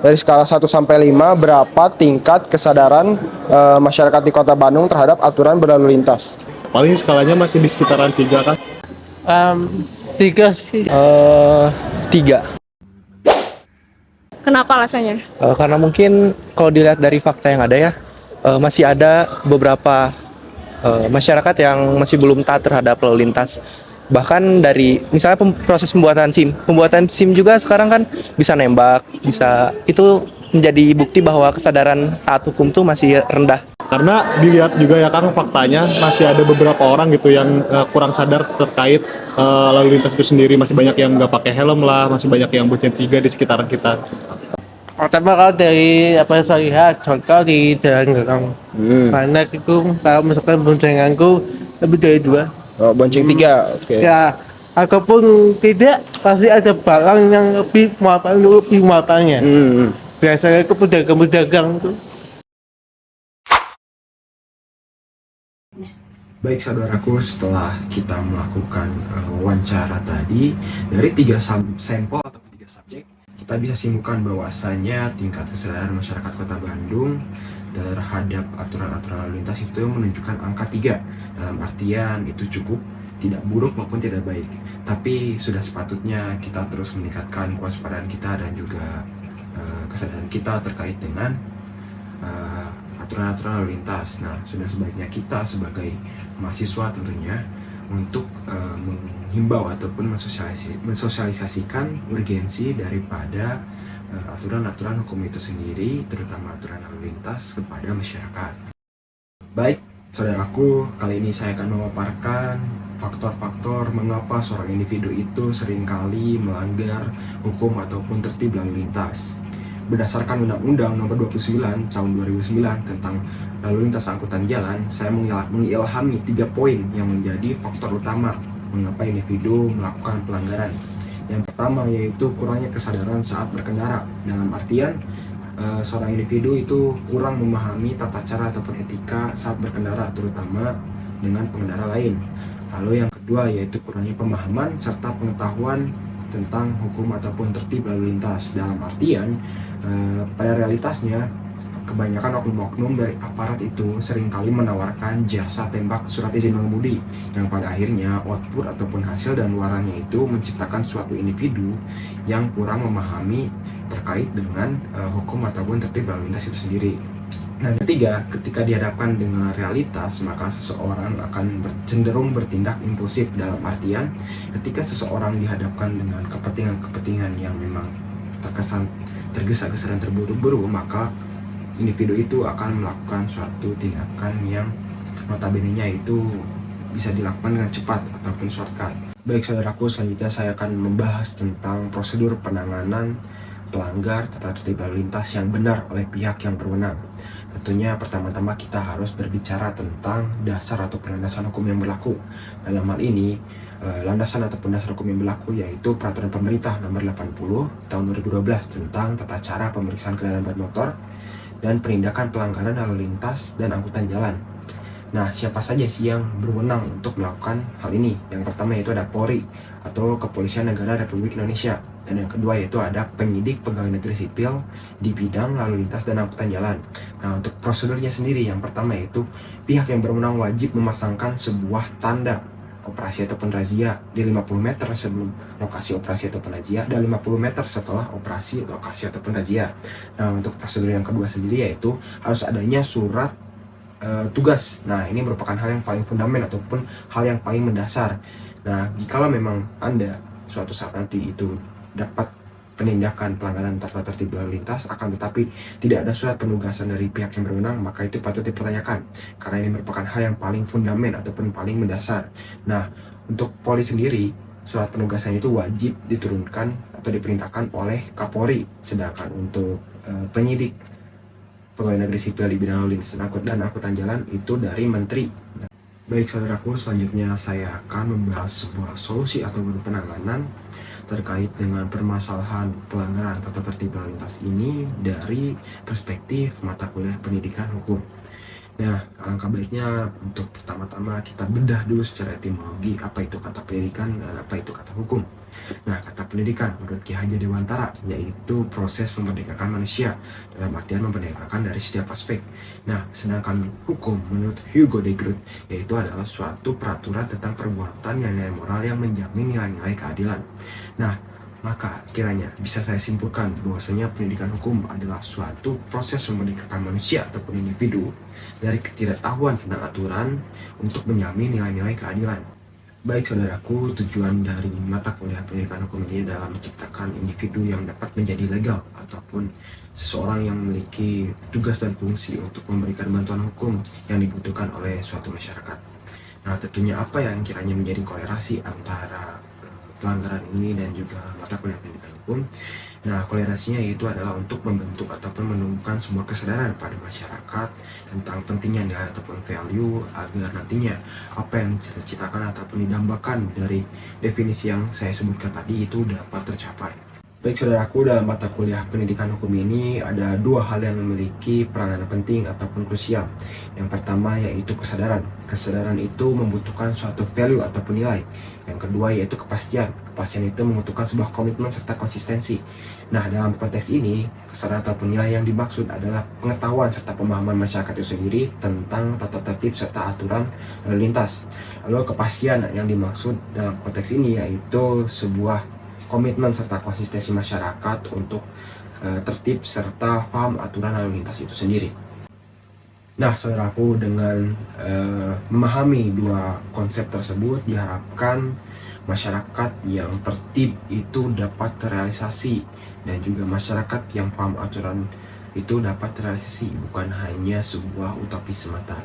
dari skala 1 sampai 5, berapa tingkat kesadaran masyarakat di Kota Bandung terhadap aturan berlalu lintas? Paling skalanya masih di sekitaran 3 kan. Tiga sih. Tiga. Kenapa alasannya? Karena mungkin kalau dilihat dari fakta yang ada ya, masih ada beberapa masyarakat yang masih belum taat terhadap lalu lintas. Bahkan dari misalnya proses pembuatan SIM juga sekarang kan bisa nembak, bisa itu menjadi bukti bahwa kesadaran taat hukum tuh masih rendah. Karena dilihat juga ya Kang, faktanya masih ada beberapa orang gitu yang kurang sadar terkait lalu lintas itu sendiri. Masih banyak yang nggak pakai helm lah, masih banyak yang bonceng tiga di sekitaran kita. Pertama kalau dari apa yang saya lihat, contoh di jalan Gang. Banyak itu kalau misalkan boncenganku lebih dari 2. Oh, bonceng 3, oke. Ya, ataupun tidak pasti ada barang yang lebih muatannya. Biasanya itu pedagang-pedagang tuh. Baik saudaraku, setelah kita melakukan wawancara tadi dari 3 sampel atau 3 subjek, kita bisa simpulkan bahwasanya tingkat kesadaran masyarakat Kota Bandung terhadap aturan-aturan lalu lintas itu menunjukkan angka 3. Dalam artian itu cukup, tidak buruk maupun tidak baik. Tapi sudah sepatutnya kita terus meningkatkan kewaspadaan kita dan juga kesadaran kita terkait dengan aturan-aturan lalu lintas. Nah, sudah sebaiknya kita sebagai mahasiswa tentunya untuk menghimbau ataupun mensosialisasikan urgensi daripada aturan-aturan hukum itu sendiri, terutama aturan lalu lintas kepada masyarakat. Baik, saudaraku, kali ini saya akan memaparkan faktor-faktor mengapa seorang individu itu seringkali melanggar hukum ataupun tertib lalu lintas. Berdasarkan Undang-Undang Nomor 29 Tahun 2009 tentang lalu lintas angkutan jalan, saya mengilhami 3 poin yang menjadi faktor utama mengapa individu melakukan pelanggaran. Yang pertama yaitu kurangnya kesadaran saat berkendara. Dalam artian seorang individu itu kurang memahami tata cara ataupun etika saat berkendara, terutama dengan pengendara lain. Lalu yang kedua yaitu kurangnya pemahaman serta pengetahuan tentang hukum ataupun tertib lalu lintas. Dalam artian pada realitasnya kebanyakan oknum-oknum dari aparat itu seringkali menawarkan jasa tembak surat izin mengemudi yang pada akhirnya output ataupun hasil dan luarannya itu menciptakan suatu individu yang kurang memahami terkait dengan hukum ataupun tertib lalu lintas itu sendiri. Nah, ketiga, ketika dihadapkan dengan realitas, maka seseorang akan cenderung bertindak impulsif. Dalam artian, ketika seseorang dihadapkan dengan kepentingan-kepentingan yang memang terkesan tergesa-gesa dan terburu-buru, maka individu itu akan melakukan suatu tindakan yang notabene-nya itu bisa dilakukan dengan cepat ataupun shortcut. Baik saudaraku, selanjutnya saya akan membahas tentang prosedur penanganan pelanggar tata tertib lalu lintas yang benar oleh pihak yang berwenang. Tentunya pertama-tama kita harus berbicara tentang dasar atau landasan hukum yang berlaku. Dalam hal ini, landasan ataupun dasar hukum yang berlaku yaitu Peraturan Pemerintah Nomor 80 Tahun 2012 tentang tata cara pemeriksaan kendaraan bermotor dan penindakan pelanggaran lalu lintas dan angkutan jalan. Nah, siapa saja sih yang berwenang untuk melakukan hal ini? Yang pertama yaitu ada Polri atau Kepolisian Negara Republik Indonesia. Dan yang kedua yaitu ada penyidik pegawai negeri sipil di bidang lalu lintas dan angkutan jalan. Nah, untuk prosedurnya sendiri, yang pertama yaitu pihak yang berwenang wajib memasangkan sebuah tanda operasi ataupun razia di 50 meter sebelum lokasi operasi ataupun razia dan 50 meter setelah operasi lokasi ataupun razia. Nah, untuk prosedur yang kedua sendiri yaitu harus adanya surat tugas. Nah, ini merupakan hal yang paling fundamental ataupun hal yang paling mendasar. Nah, jikalau memang Anda suatu saat nanti itu dapat penindakan pelanggaran tata tertib lalu lintas, akan tetapi tidak ada surat penugasan dari pihak yang berwenang, maka itu patut dipertanyakan karena ini merupakan hal yang paling fundamental ataupun paling mendasar. Nah, untuk Polri sendiri, surat penugasan itu wajib diturunkan atau diperintahkan oleh Kapolri, sedangkan untuk penyidik pegawai negeri sipil di bidang lalu lintas dan angkutan jalan itu dari Menteri. Baik saudaraku, selanjutnya saya akan membahas sebuah solusi ataupun penanganan terkait dengan permasalahan pelanggaran tata tertib lalu lintas ini dari perspektif mata kuliah pendidikan hukum. Nah, alangkah baiknya untuk pertama-tama kita bedah dulu secara etimologi apa itu kata pendidikan dan apa itu kata hukum. Nah, kata pendidikan menurut Ki Hajar Dewantara yaitu proses memerdekakan manusia dalam artian memerdekakan dari setiap aspek. Nah, sedangkan hukum menurut Hugo de Groot yaitu adalah suatu peraturan tentang perbuatan yang nilai moral yang menjamin nilai-nilai keadilan. Nah, maka kiranya bisa saya simpulkan bahwasanya pendidikan hukum adalah suatu proses memerdekakan manusia ataupun individu dari ketidaktahuan tentang aturan untuk menjamin nilai-nilai keadilan. Baik saudaraku, tujuan dari mata kuliah pendidikan hukum ini adalah menciptakan individu yang dapat menjadi legal ataupun seseorang yang memiliki tugas dan fungsi untuk memberikan bantuan hukum yang dibutuhkan oleh suatu masyarakat. Nah, tentunya apa yang kiranya menjadi kolerasi antara pelanggaran ini dan juga mata kuliah pendidikan hukum. Nah, kolerasinya yaitu adalah untuk membentuk ataupun menumbuhkan sebuah kesadaran pada masyarakat tentang pentingnya nilai ataupun value agar nantinya apa yang dicita-citakan ataupun didambakan dari definisi yang saya sebutkan tadi itu dapat tercapai. Baik saudaraku, dalam mata kuliah pendidikan hukum ini ada dua hal yang memiliki peranan penting ataupun krusial. Yang pertama yaitu kesadaran. Kesadaran itu membutuhkan suatu value ataupun nilai. Yang kedua yaitu kepastian. Kepastian itu membutuhkan sebuah komitmen serta konsistensi. Nah, dalam konteks ini, kesadaran ataupun nilai yang dimaksud adalah pengetahuan serta pemahaman masyarakat itu sendiri tentang tata tertib serta aturan lalu lintas. Lalu kepastian yang dimaksud dalam konteks ini yaitu sebuah komitmen serta konsistensi masyarakat untuk tertib serta paham aturan lalu lintas itu sendiri. Nah, saudaraku, dengan memahami dua konsep tersebut diharapkan masyarakat yang tertib itu dapat terrealisasi dan juga masyarakat yang paham aturan itu dapat terrealisasi, bukan hanya sebuah utopis semata.